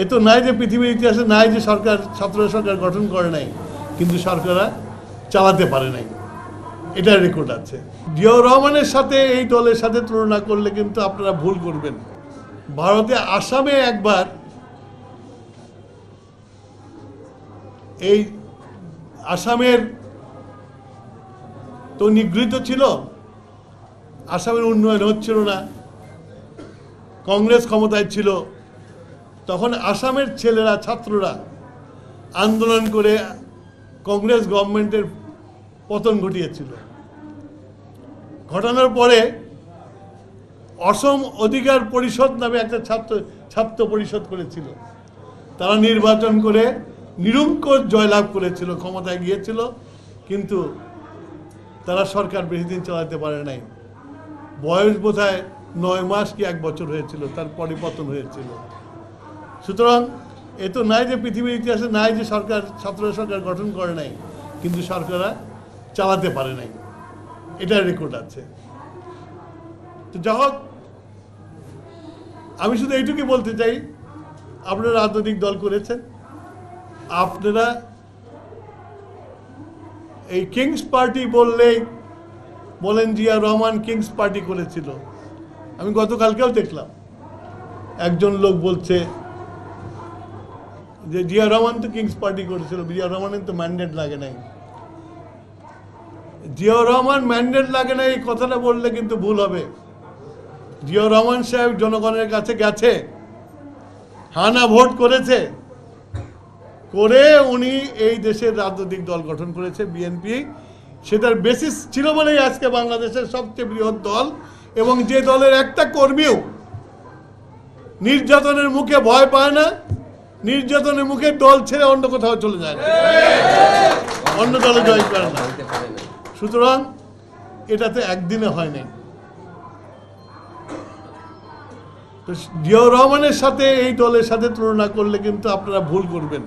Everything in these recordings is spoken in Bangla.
এ তো নাই যে পৃথিবীর ইতিহাসে নাই যে সরকার ছাত্র সরকার গঠন করে নাই কিন্তু সরকাররা চালাতে পারে নাই, এটার রেকর্ড আছে। জিয়াউর রহমানের সাথে এই দলের সাথে তুলনা করলে কিন্তু আপনারা ভুল করবেন। ভারতে আসামে একবার এই আসামের তো নিগৃহীত ছিল, আসামের উন্নয়ন হচ্ছিল না, কংগ্রেস ক্ষমতায় ছিল, তখন আসামের ছেলেরা ছাত্ররা আন্দোলন করে কংগ্রেস গভর্নমেন্টের পতন ঘটিয়েছিল। ঘটানোর পরে অসম অধিকার পরিষদ নামে একটা ছাত্র পরিষদ করেছিল, তারা নির্বাচন করে নিরঙ্কুশ জয়লাভ করেছিল, ক্ষমতায় গিয়েছিল, কিন্তু তারা সরকার বেশি দিন চালাতে পারে নাই। বয়স বোধহয় 9 মাস কি 1 বছর হয়েছিল, তার পরিবর্তন হয়েছিল। সুতরাং এ তো নাই যে পৃথিবীর ইতিহাসে নাই যে সরকার ছাত্র সরকার গঠন করে নাই কিন্তু সরকাররা চালাতে পারে নাই, এটার রেকর্ড আছে। তো যা হোক, আমি শুধু এইটুকুই বলতে চাই, আপনারা রাজনৈতিক দল করেছেন, আপনারা এই কিংস পার্টি বললেই বলেন জিয়া রহমান কিংস পার্টি করেছিল। আমি গতকালকেও দেখলাম একজন লোক বলছে যে জিয়া রহমান তো কিংস পার্টি করেছিল, জিয়া রহমানের তো ম্যান্ডেট লাগে নাই। জিয়াউর রহমান ম্যান্ডেট লাগে না এই কথাটা বললে কিন্তু ভুল হবে। জিয়াউর রহমান সাহেব জনগণের কাছে গেছে, হানা ভোট করেছে, করে উনি এই দেশের রাজনৈতিক দল গঠন করেছে বিএনপি। সেটার বেসিস ছিল বলেই আজকে বাংলাদেশের সবচেয়ে বৃহৎ দল, এবং যে দলের একটা কর্মীও নির্যাতনের মুখে ভয় পায় না, নির্যাতনের মুখে দল ছেড়ে অন্য কোথাও চলে যায় না, অন্য দলে জয় করে না। সুতরাং এটাতে একদিনে হয় নাই। তো জিয়াউর রহমানের সাথে এই দলের সাথে তুলনা করলে কিন্তু আপনারা ভুল করবেন,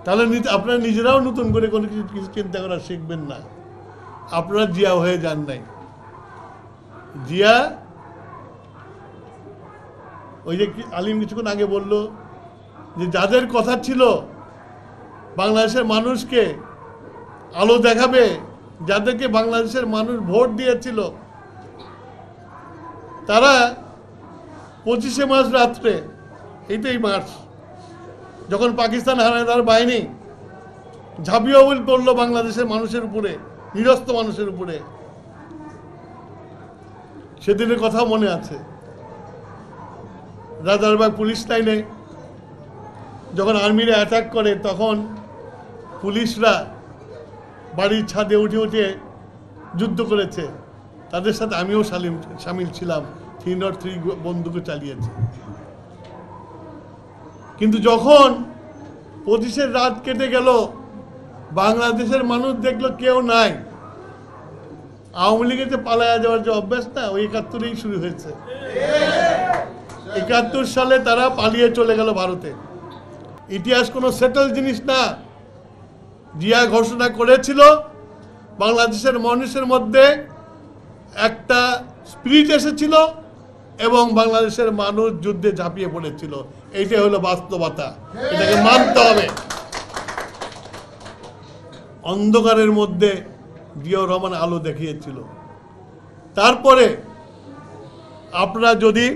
তাহলে আপনারা নিজেরাও নতুন করে কোনো কিছু চিন্তা করা শিখবেন না। আপনারা জিয়া হয়ে যান নাই। জিয়া ওই যে আলিম কিছুক্ষণ আগে বলল যে যাদের কথা ছিল বাংলাদেশের মানুষকে আলো দেখাবে, যাদেরকে বাংলাদেশের মানুষ ভোট দিয়েছিল, তারা 25শে মার্চ রাত্রে, এইটাই মার্চ, যখন পাকিস্তান হানাদার বাহিনী ঝাঁপিয়ে পড়ল বাংলাদেশের মানুষের উপরে, নিরস্ত্র মানুষের উপরে, সেদিনের কথা মনে আছে। রাজারবাগ পুলিশ লাইনে যখন আর্মিরা অ্যাটাক করে, তখন পুলিশরা বাড়ির ছাদে উঠে উঠে যুদ্ধ করেছে, তাদের সাথে আমিও সামিল ছিলাম, 303 বন্দুকে চালিয়েছে। কিন্তু যখন 25-এর রাত কেটে গেল, বাংলাদেশের মানুষ দেখলো কেউ নাই, আওয়ামী লীগের যে পালায়া যাওয়ার যে অভ্যাস না, ওই 71-এই শুরু হয়েছে। 71 সালে তারা পালিয়ে চলে গেল ভারতে। ইতিহাস কোনো সেটেল জিনিস না। জিয়া ঘোষণা করেছিল বাংলাদেশের মানুষের মধ্যে একটা স্পিরিট এসেছিল এবং বাংলাদেশের মানুষ যুদ্ধে ঝাঁপিয়ে পড়েছিল। এইটাই হলো বাস্তবতা, এটাকে মানতে হবে। অন্ধকারের মধ্যে জিয়াউর রহমান আলো দেখিয়েছিল। তারপরে আপনারা যদি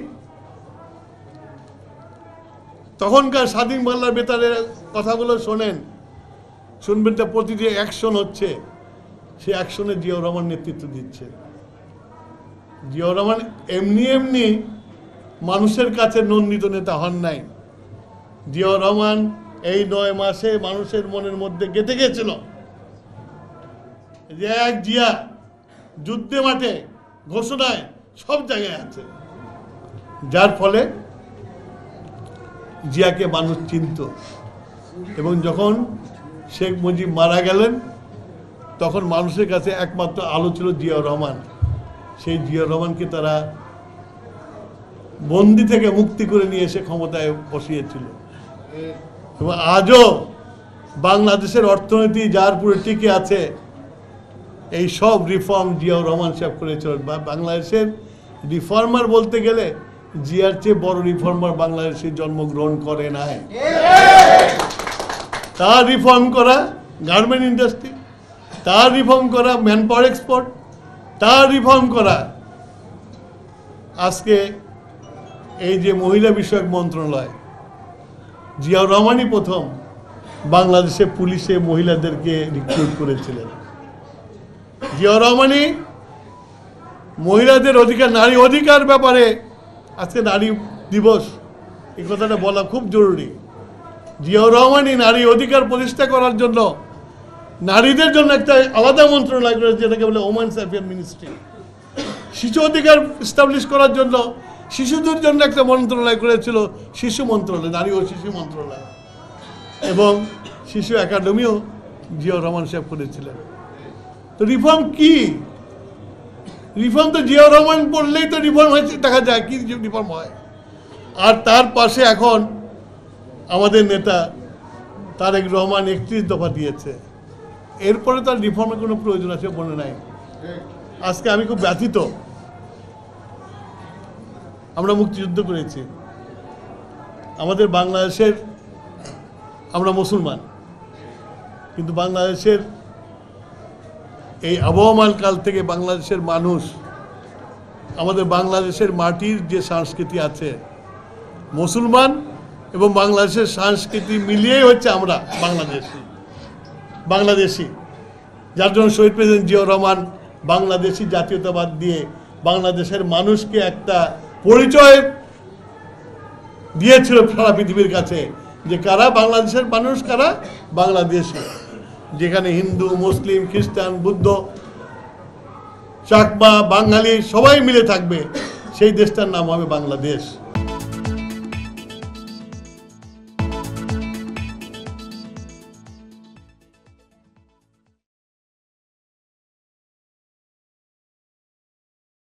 তখনকার স্বাধীন বাংলার বেতারের কথাগুলো শুনবেন তো, প্রতিটি অ্যাকশন হচ্ছে, সেই অ্যাকশনে জিয়াউর রহমান নেতৃত্ব দিচ্ছে। জিয়াউর রহমান এমনি এমনি মানুষের কাছে নন্দিত নেতা হন নাই। জিয়াউর রহমান এই 9 মাসে মানুষের মনের মধ্যে গেঁথে গেছিল যে এক জিয়া যুদ্ধে মাঠে, ঘোষণায়, সব জায়গায় আছে, যার ফলে জিয়াকে মানুষ চিনত। এবং যখন শেখ মুজিব মারা গেলেন, তখন মানুষের কাছে একমাত্র আলো ছিল জিয়াউর রহমান। সেই জিয়াউর রহমানকে তারা বন্দি থেকে মুক্তি করে নিয়ে এসে ক্ষমতায় বসিয়েছিল। এবং আজও বাংলাদেশের অর্থনীতি যার পুরো টিকে আছে, এই সব রিফর্ম জিয়াউর রহমান সাহেব করেছিল। বাংলাদেশের রিফর্মার বলতে গেলে জিয়ার চেয়ে বড় রিফর্মার বাংলাদেশে জন্মগ্রহণ করে নাই। তার রিফর্ম করা গার্মেন্ট ইন্ডাস্ট্রি, তার রিফর্ম করা ম্যান পাওয়ার এক্সপোর্ট, তার রিফর্ম করা আজকে এই যে মহিলা বিষয়ক মন্ত্রণালয়। জিয়াউর রহমানই প্রথম বাংলাদেশে পুলিশে মহিলাদেরকে রিক্রুট করেছিলেন। জিয়াউর রহমানই মহিলাদের অধিকার, নারী অধিকার ব্যাপারে, আজকে নারী দিবস, এই কথাটা বলা খুব জরুরি। জিয়াউর রহমানই নারী অধিকার প্রতিষ্ঠা করার জন্য নারীদের জন্য একটা আলাদা মন্ত্রণালয় করেছে, যেটাকে বলে ওমেন্স অ্যাফেয়ার মিনিস্ট্রি। শিশু অধিকার এস্টাবলিশ করার জন্য শিশুদের জন্য একটা মন্ত্রণালয় করেছিল, শিশু মন্ত্রণালয়, নারী ও শিশু মন্ত্রণালয়, এবং শিশু একাডেমিও জিয়াউর রহমান সাহেব করেছিলেন। তো রিফর্ম কি? রিফর্ম তো জিয়াউর রহমান বললেই তো রিফর্ম হয়েছে, দেখা যায় কি রিফর্ম হয়। আর তার পাশে এখন আমাদের নেতা তারেক রহমান 31 দফা দিয়েছে। এরপরে তার রিফর্মের কোনো প্রয়োজন আছে মনে নাই। আজকে আমি খুব ব্যথিত। আমরা মুক্তিযুদ্ধ করেছি, আমাদের বাংলাদেশের, আমরা মুসলমান, কিন্তু বাংলাদেশের এই আবহমান কাল থেকে বাংলাদেশের মানুষ, আমাদের বাংলাদেশের মাটির যে সংস্কৃতি আছে, মুসলমান এবং বাংলাদেশের সংস্কৃতি মিলিয়েই হচ্ছে আমরা বাংলাদেশি। যার জন্য শহীদ প্রেসিডেন্ট জিয়াউর রহমান বাংলাদেশি জাতীয়তাবাদ দিয়ে বাংলাদেশের মানুষকে একটা পরিচয় দিয়েছিল সারা পৃথিবীর কাছে, যে কারা বাংলাদেশের মানুষ, কারা বাংলাদেশি। যেখানে হিন্দু, মুসলিম, খ্রিস্টান, বুদ্ধ, চাকমা, বাঙালি সবাই মিলে থাকবে, সেই দেশটার নাম হবে বাংলাদেশ।